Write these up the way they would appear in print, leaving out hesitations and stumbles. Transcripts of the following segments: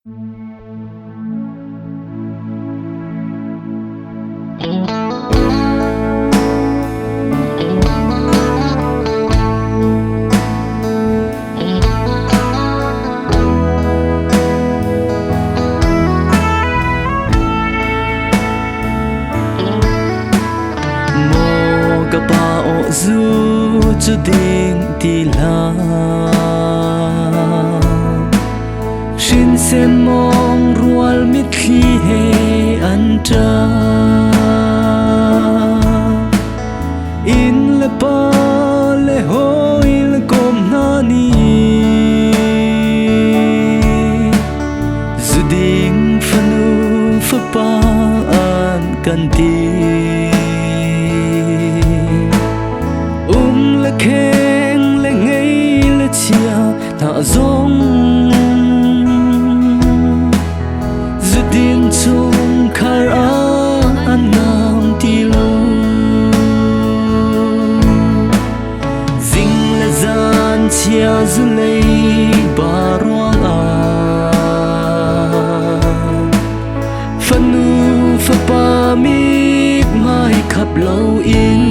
dù cho đình đi la xin xem mong rual mít khi he ăn tra in le pa le hoi le kom na ni dù đình phanu phá pa an kan ti khen lên ngay là chia ta giống dự điên chung khai an nam ti lu dinh là gian chia dù lấy ba ruang phân nu phá pa mi mai khắp lâu in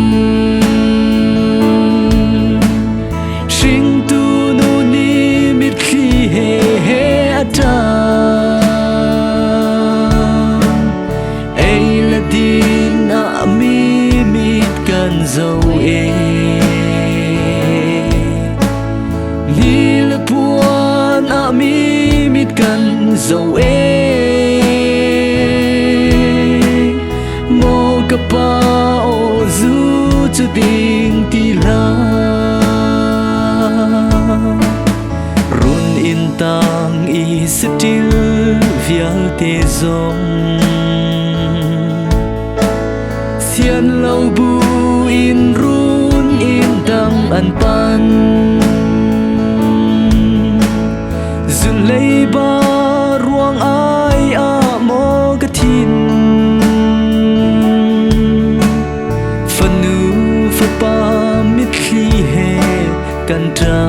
dâu e li le puan a mi mit kan dâu e mo ka pa o zu chu ding ti la run in tang i still vial te zong xian lâu bu in run in dang an pan dun lấy ba ruang ai a mo ka thin phanu phá pa mit khi he kan tra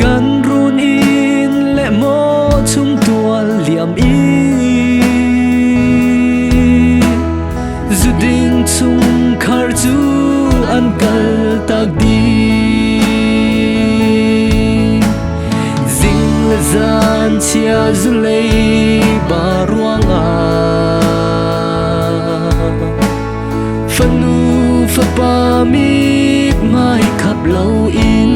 kan run in le mo chung tua liam chung khar chu an kal tak di zing la zan chia zu lei ba ruang phanu phá pa mi mai khắp lâu in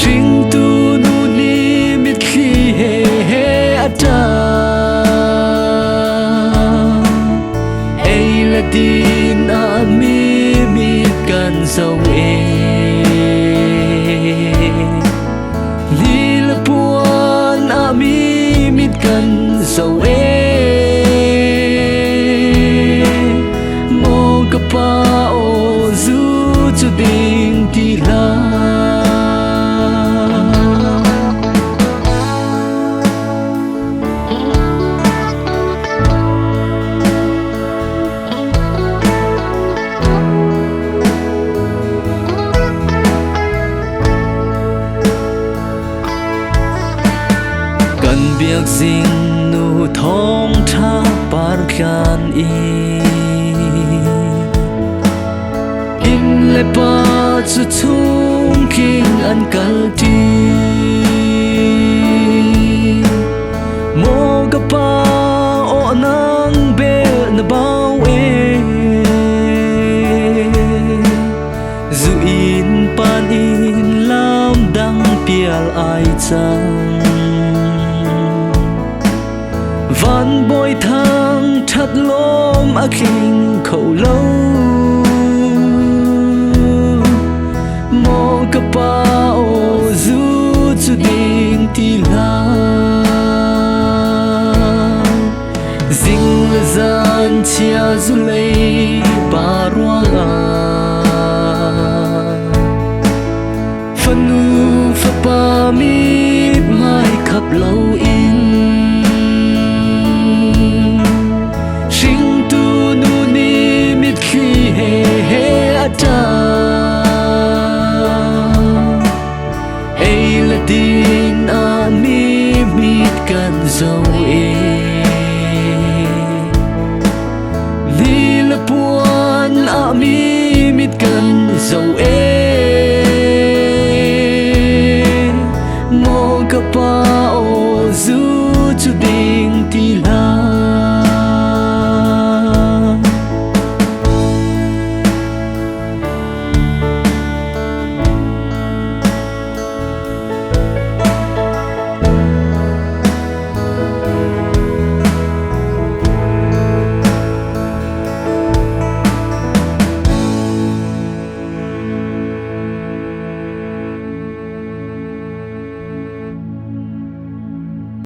sing tu nu ni mit khi he ata tin a mi mi kan dâu e li le puan a mi mit kan dâu e mo ka pa o zu chu ding ti la biak zing nu thong tha par khan in le pa chu chung king an kal ti mo ka pa o nang be na bao e zu in pan in lam dang pial ai chang van bôi thang thắt lom a kinh khẩu lâu mo ka pa o zu chu ding ti la zing la zan chia zu lei ba ruang phanu phá pa mi mai khắp lâu